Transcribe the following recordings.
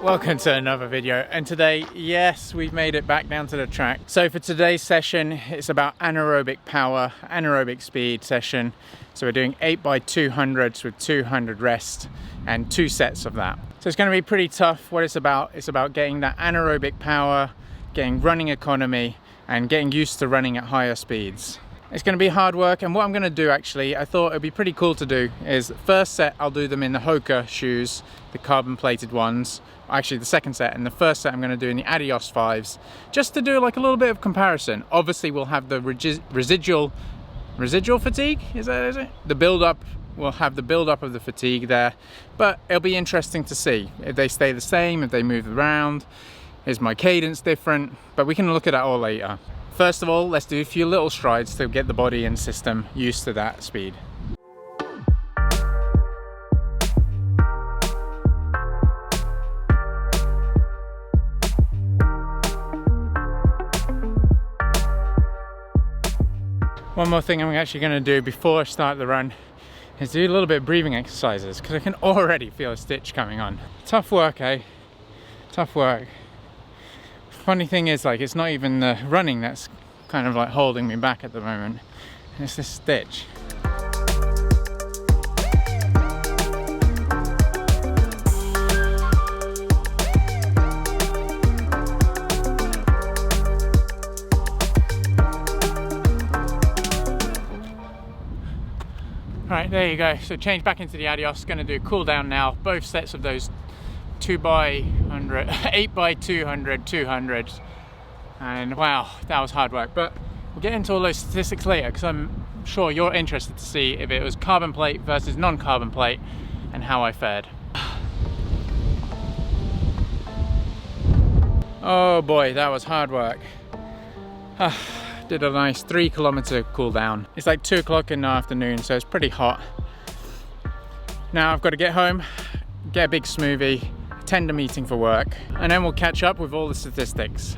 Welcome to another video, and today, yes, we've made it back down to the track. So for today's session, it's about anaerobic power, anaerobic speed session. So we're doing 8x200s with 200 rest and 2 sets of that. So it's going to be pretty tough. What it's about getting that anaerobic power, getting running economy, and getting used to running at higher speeds. It's going to be hard work, and what I'm going to do actually, I thought it'd be pretty cool to do, is the first set I'll do them in the Hoka shoes, the carbon plated ones. Actually the second set, and the first set I'm going to do in the Adios 5s, just to do like a little bit of comparison. Obviously we'll have the residual fatigue, is it? The build up, we'll have the build up of the fatigue there, but it'll be interesting to see if they stay the same, if they move around, is my cadence different, but we can look at that all later. First of all, let's do a few little strides to get the body and system used to that speed. One more thing I'm actually going to do before I start the run is do a little bit of breathing exercises, because I can already feel a stitch coming on. Tough work, eh? Tough work. Funny thing is, like, it's not even the running that's kind of like holding me back at the moment. It's this stitch. Right, there you go. So change back into the Adios. Going to do a cool down now. Both sets of those 2x100, 8x200, 200s. And wow, that was hard work. But we'll get into all those statistics later, because I'm sure you're interested to see if it was carbon plate versus non-carbon plate and how I fared. Oh boy, that was hard work. Did a nice 3 kilometer cool down. It's like 2 o'clock in the afternoon, so it's pretty hot. Now I've got to get home, get a big smoothie, attend a meeting for work, and then we'll catch up with all the statistics.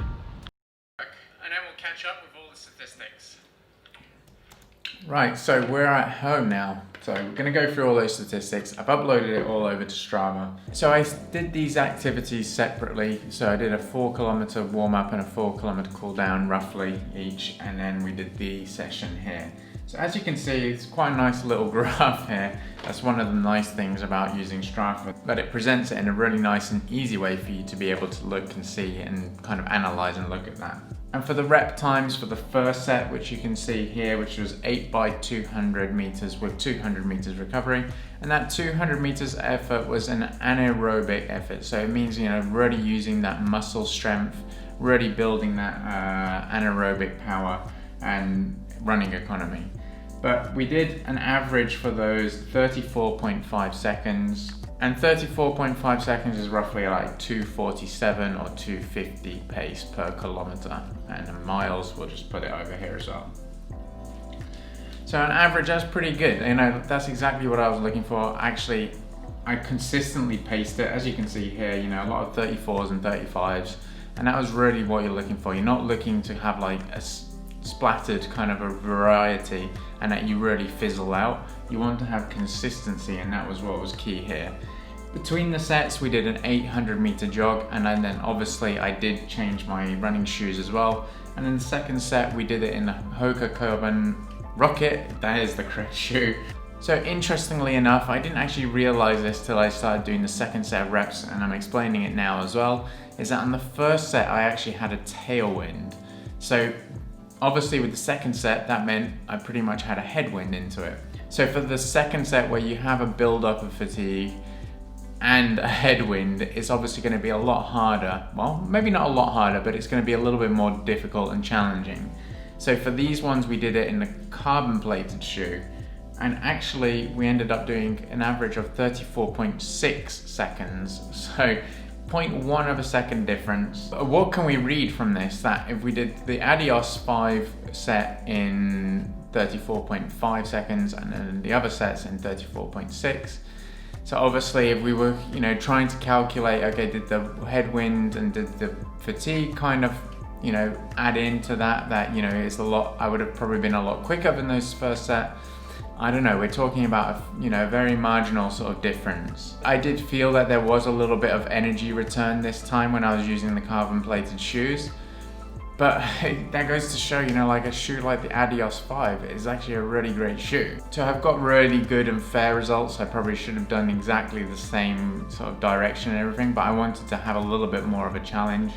Right, so we're at home now. So we're gonna go through all those statistics. I've uploaded it all over to Strava. So I did these activities separately. So I did a 4 kilometer warm up and a 4 kilometer cool down roughly each. And then we did the session here. So as you can see, it's quite a nice little graph here. That's one of the nice things about using Strava, but it presents it in a really nice and easy way for you to be able to look and see and kind of analyze and look at that. And for the rep times for the first set, which you can see here, which was 8x200 meters with 200 meters recovery. And that 200 meters effort was an anaerobic effort. So it means, you know, really using that muscle strength, really building that anaerobic power and running economy. But we did an average for those 34.5 seconds. And 34.5 seconds is roughly like 247 or 250 pace per kilometer. And in miles, we'll just put it over here as well. So on average, that's pretty good. You know, that's exactly what I was looking for. Actually, I consistently paced it. As you can see here, you know, a lot of 34s and 35s. And that was really what you're looking for. You're not looking to have like a splattered kind of a variety and that you really fizzle out. You want to have consistency, and that was what was key here. Between the sets, we did an 800 meter jog, and then obviously I did change my running shoes as well. And then the second set, we did it in the Hoka Carbon Rocket. That is the correct shoe. So interestingly enough, I didn't actually realize this till I started doing the second set of reps, and I'm explaining it now as well, is that on the first set, I actually had a tailwind. So obviously with the second set, that meant I pretty much had a headwind into it. So for the second set, where you have a build up of fatigue and a headwind, it's obviously going to be a lot harder. Well, maybe not a lot harder, but it's going to be a little bit more difficult and challenging. So for these ones, we did it in the carbon plated shoe. And actually we ended up doing an average of 34.6 seconds. So 0.1 of a second difference. What can we read from this? That if we did the Adios 5 set in 34.5 seconds and then the other sets in 34.6. So obviously if we were, you know, trying to calculate, okay, did the headwind and did the fatigue kind of, you know, add into that, you know, it's a lot, I would have probably been a lot quicker than those first set. I don't know, we're talking about a very marginal sort of difference. I did feel that there was a little bit of energy return this time when I was using the carbon plated shoes. But that goes to show, like a shoe like the Adios 5 is actually a really great shoe. To have got really good and fair results, I probably should have done exactly the same sort of direction and everything, but I wanted to have a little bit more of a challenge.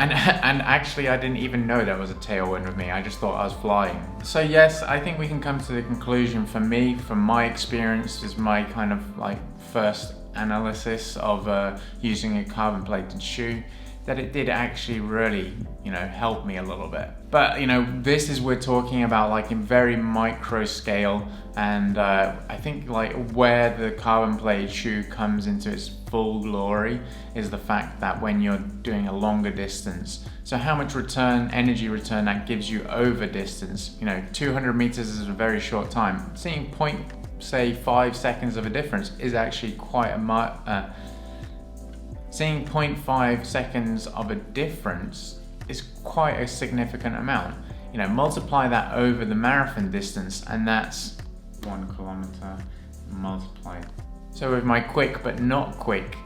And actually I didn't even know there was a tailwind with me, I just thought I was flying. So yes, I think we can come to the conclusion for me, from my experience, is my kind of like first analysis of using a carbon plated shoe, that it did actually really, help me a little bit. But, this is, we're talking about like in very micro scale, and I think like where the carbon plated shoe comes into its full glory is the fact that when you're doing a longer distance, so how much energy return that gives you over distance, 200 meters is a very short time. Seeing 5 seconds of a difference is actually quite seeing 0.5 seconds of a difference is quite a significant amount. Multiply that over the marathon distance, and that's 1 kilometer multiplied. So with my quick but not quick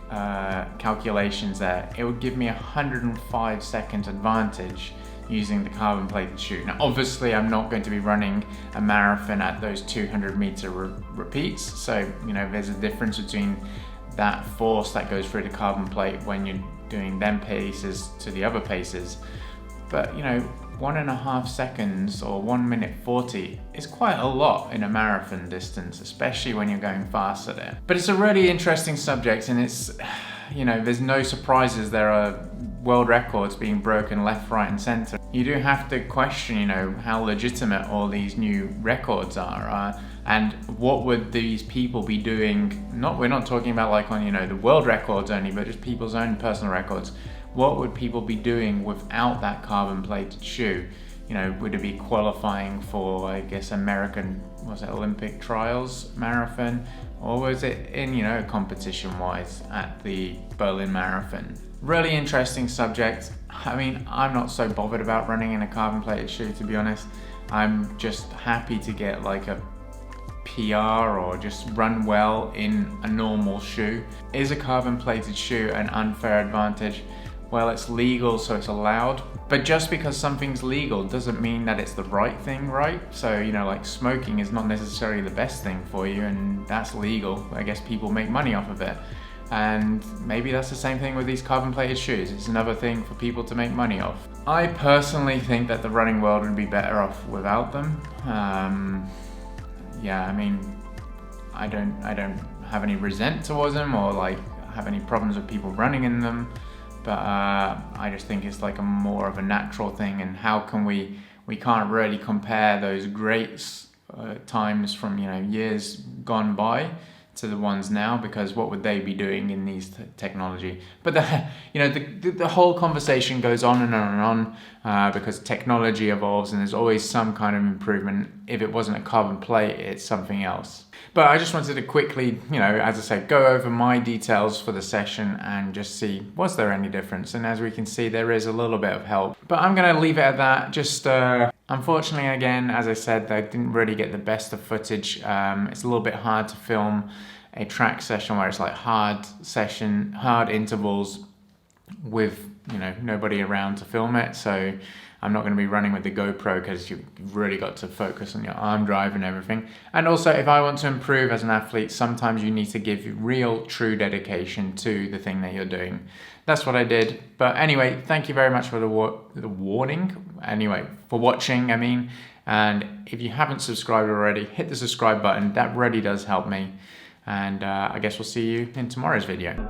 calculations there, it would give me 105 seconds advantage using the carbon plated shoe. Now obviously I'm not going to be running a marathon at those 200 meter repeats, so there's a difference between that force that goes through the carbon plate when you're doing them paces to the other paces. But 1.5 seconds or 1 minute 40 is quite a lot in a marathon distance, especially when you're going fast at it. But it's a really interesting subject, and it's, there's no surprises. There are world records being broken left, right and center. You do have to question, how legitimate all these new records are. And what would these people be doing? We're not talking about like on, the world records only, but just people's own personal records. What would people be doing without that carbon plated shoe? Would it be qualifying for, I guess, Olympic trials marathon? Or was it in, competition wise at the Berlin Marathon? Really interesting subject. I mean, I'm not so bothered about running in a carbon plated shoe, to be honest. I'm just happy to get like a PR or just run well in a normal shoe. Is a carbon plated shoe an unfair advantage? Well, it's legal, so it's allowed. But just because something's legal doesn't mean that it's the right thing, right? So, like smoking is not necessarily the best thing for you, and that's legal. I guess people make money off of it. And maybe that's the same thing with these carbon plated shoes. It's another thing for people to make money off. I personally think that the running world would be better off without them. Yeah, I mean, I don't have any resent towards them or like have any problems with people running in them, but I just think it's like a more of a natural thing. And how can we can't really compare those great times from years gone by to the ones now, because what would they be doing in these technology? But the whole conversation goes on and on and on, because technology evolves and there's always some kind of improvement. If it wasn't a carbon plate, it's something else. But I just wanted to quickly, as I said, go over my details for the session and just see, was there any difference? And as we can see, there is a little bit of help. But I'm going to leave it at that. Just unfortunately, again, as I said, I didn't really get the best of footage. It's a little bit hard to film a track session where it's like hard intervals with nobody around to film it. So I'm not going to be running with the GoPro because you've really got to focus on your arm drive and everything. And also, if I want to improve as an athlete, sometimes you need to give real, true dedication to the thing that you're doing. That's what I did. But anyway, thank you very much for the warning. Anyway, for watching, I mean. And if you haven't subscribed already, hit the subscribe button. That really does help me. And I guess we'll see you in tomorrow's video.